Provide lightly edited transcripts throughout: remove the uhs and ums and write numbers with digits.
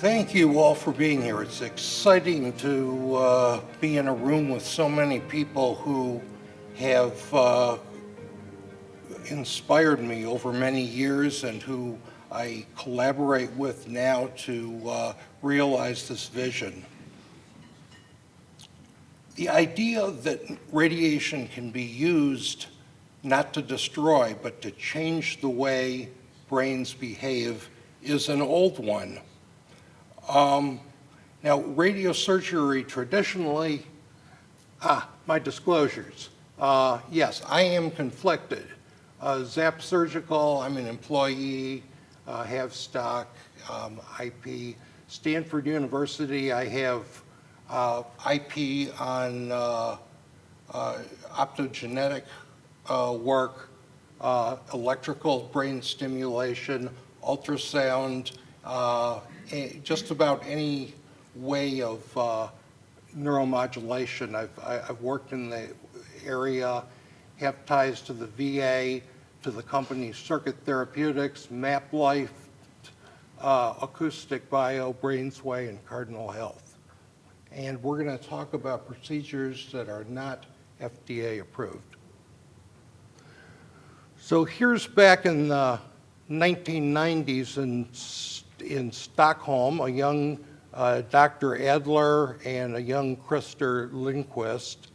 Thank you all for being here. It's exciting to be in a room with so many people who have inspired me over many years and who I collaborate with now to realize this vision. The idea that radiation can be used not to destroy, but to change the way brains behave is an old one. Now, radiosurgery traditionally, my disclosures. Yes, I am conflicted. ZAP Surgical, I'm an employee, have stock, IP. Stanford University, I have IP on optogenetic work, electrical brain stimulation, ultrasound, just about any way of neuromodulation. I've worked in the area, have ties to the VA, to the company Circuit Therapeutics, MapLife, Acoustic Bio, Brainsway, and Cardinal Health. And we're going to talk about procedures that are not FDA approved. So here's back in the 1990s in Stockholm, a young Dr. Adler and a young Christer Lindquist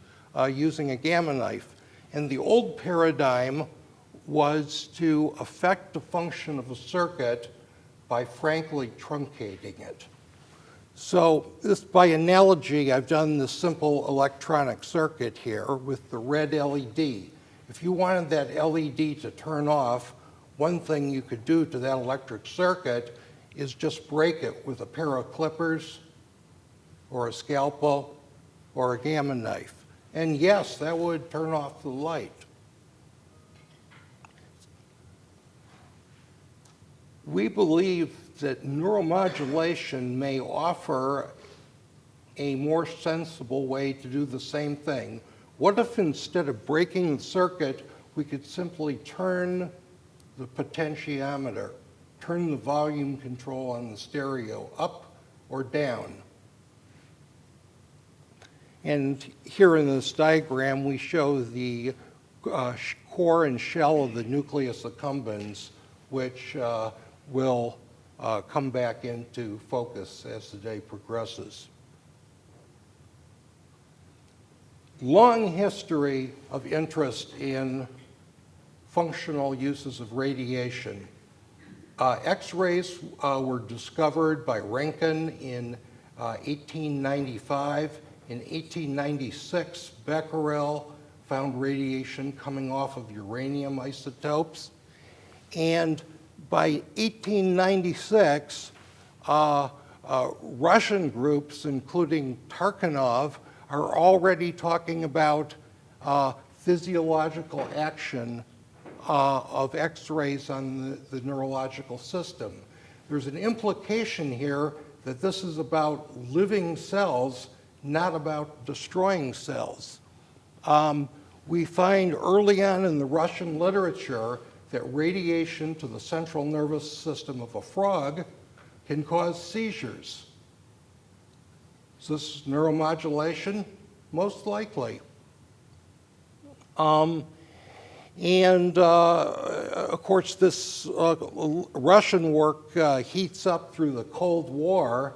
using a gamma knife. And the old paradigm was to affect the function of a circuit by frankly truncating it. So this, by analogy, I've done the simple electronic circuit here with the red LED. If you wanted that LED to turn off, one thing you could do to that electric circuit is just break it with a pair of clippers or a scalpel or a gamma knife. And yes, that would turn off the light. We believe that neuromodulation may offer a more sensible way to do the same thing. What if instead of breaking the circuit, we could simply turn the potentiometer, turn the volume control on the stereo up or down? And here in this diagram, we show the core and shell of the nucleus accumbens, which will come back into focus as the day progresses. Long history of interest in functional uses of radiation. X-rays were discovered by Roentgen in 1895. In 1896, Becquerel found radiation coming off of uranium isotopes. And by 1896, Russian groups, including Tarkhanov, are already talking about physiological action of X-rays on the neurological system. There's an implication here that this is about living cells, not about destroying cells. We find early on in the Russian literature that radiation to the central nervous system of a frog can cause seizures. Is this neuromodulation? Most likely. Of course, this Russian work heats up through the Cold War,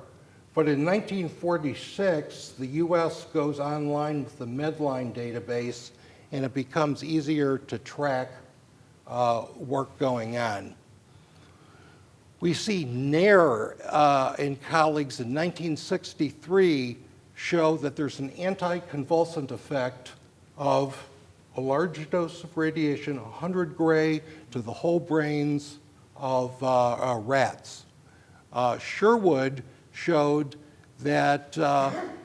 but in 1946, the US goes online with the Medline database, and it becomes easier to track work going on. We see Nair and colleagues in 1963 show that there's an anticonvulsant effect of a large dose of radiation, 100 gray, to the whole brains of rats. Sherwood showed that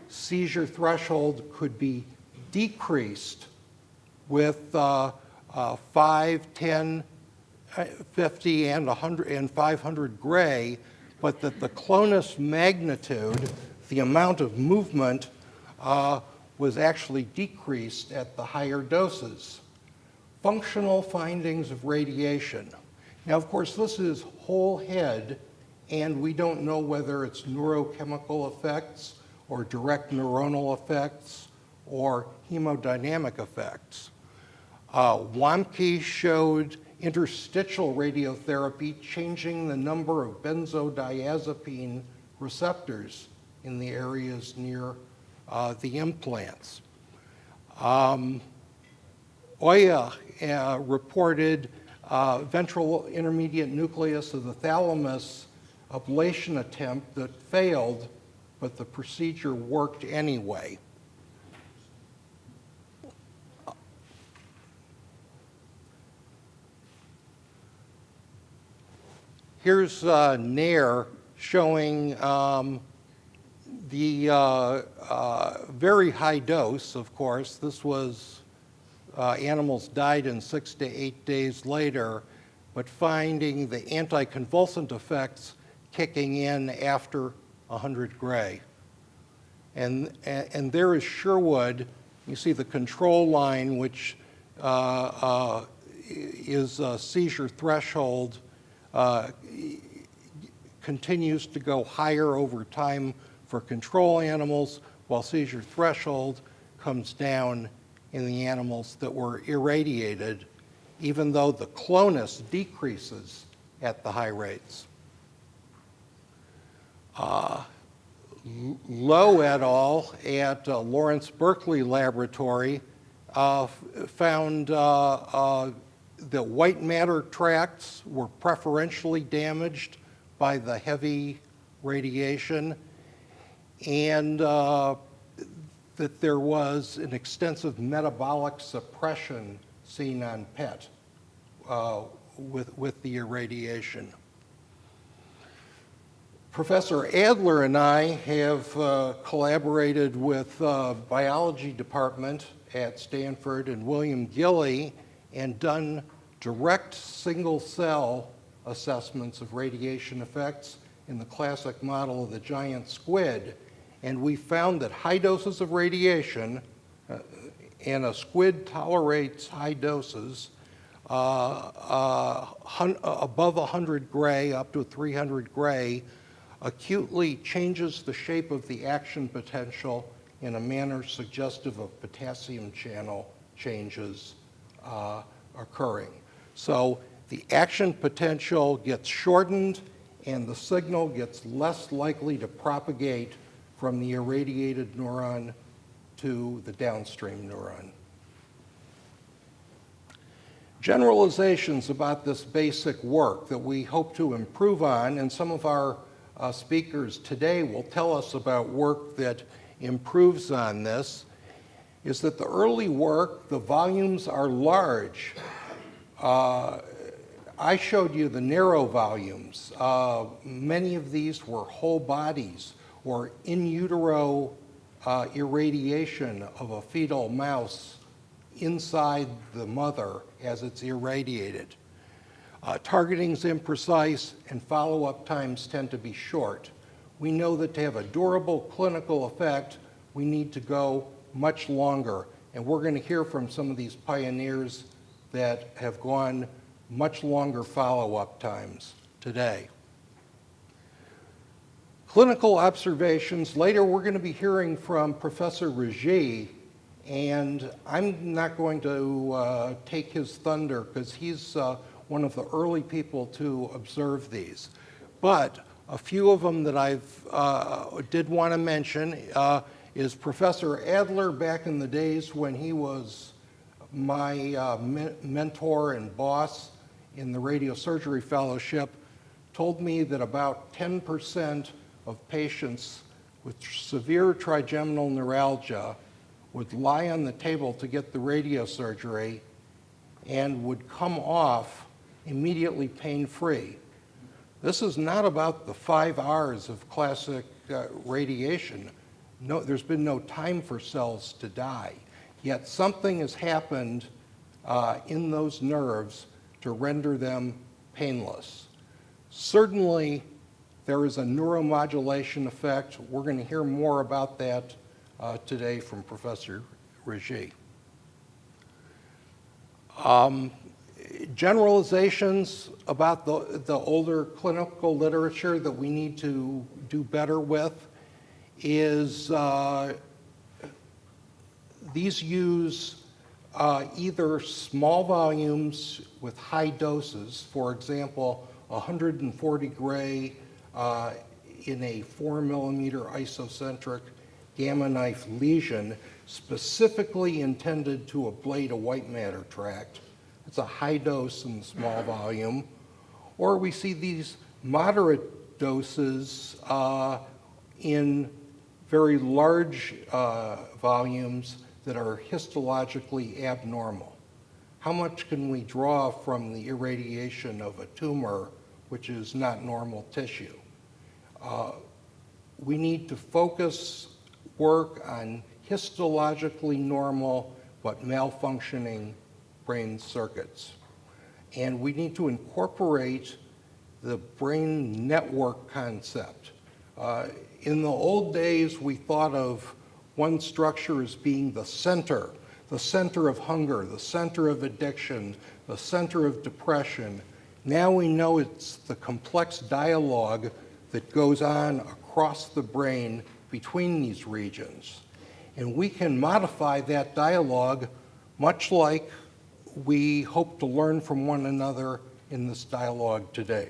seizure threshold could be decreased with 5, 10, 50, and 100 and 500 gray, but that the clonus magnitude, the amount of movement, was actually decreased at the higher doses. Functional findings of radiation. Now, of course, this is whole head and we don't know whether it's neurochemical effects or direct neuronal effects or hemodynamic effects. Wamke showed interstitial radiotherapy changing the number of benzodiazepine receptors in the areas near the implants. Oya reported ventral intermediate nucleus of the thalamus ablation attempt that failed, but the procedure worked anyway. Here's Nair showing the very high dose, of course. This was animals died in 6 to 8 days later, but finding the anticonvulsant effects kicking in after 100 gray. And there is Sherwood. You see the control line, which is a seizure threshold, continues to go higher over time for control animals, while seizure threshold comes down in the animals that were irradiated, even though the clonus decreases at the high rates. Lowe et al. At Lawrence Berkeley Laboratory found that white matter tracts were preferentially damaged by the heavy radiation, and that there was an extensive metabolic suppression seen on PET with the irradiation. Professor Adler and I have collaborated with biology department at Stanford and William Gilley and done direct single-cell assessments of radiation effects in the classic model of the giant squid. And we found that high doses of radiation, and a squid tolerates high doses, above 100 gray, up to 300 gray, acutely changes the shape of the action potential in a manner suggestive of potassium channel changes occurring. So the action potential gets shortened and the signal gets less likely to propagate from the irradiated neuron to the downstream neuron. Generalizations about this basic work that we hope to improve on, and some of our speakers today will tell us about work that improves on this, is that the early work, the volumes are large. I showed you the narrow volumes. Many of these were whole bodies or in utero irradiation of a fetal mouse inside the mother as it's irradiated. Targeting's imprecise and follow-up times tend to be short. We know that to have a durable clinical effect, we need to go much longer. And we're going to hear from some of these pioneers that have gone much longer follow-up times today. Clinical observations. Later, we're going to be hearing from Professor Raji, and I'm not going to take his thunder because he's one of the early people to observe these. But a few of them that I did want to mention is Professor Adler back in the days when he was my mentor and boss in the Radiosurgery Fellowship, told me that about 10% of patients with severe trigeminal neuralgia would lie on the table to get the radiosurgery and would come off immediately pain-free. This is not about the 5 R's of classic radiation. No, there's been no time for cells to die. Yet something has happened in those nerves to render them painless. Certainly, there is a neuromodulation effect. We're going to hear more about that today from Professor Raji. Generalizations about the older clinical literature that we need to do better with is these use either small volumes with high doses, for example, 140 gray in a 4 millimeter isocentric gamma knife lesion specifically intended to ablate a white matter tract. It's a high dose in the small volume. Or we see these moderate doses in very large volumes that are histologically abnormal. How much can we draw from the irradiation of a tumor which is not normal tissue? We need to focus work on histologically normal but malfunctioning brain circuits. And we need to incorporate the brain network concept. In the old days, we thought of one structure as being the center of hunger, the center of addiction, the center of depression. Now we know it's the complex dialogue that goes on across the brain between these regions. And we can modify that dialogue much like we hope to learn from one another in this dialogue today.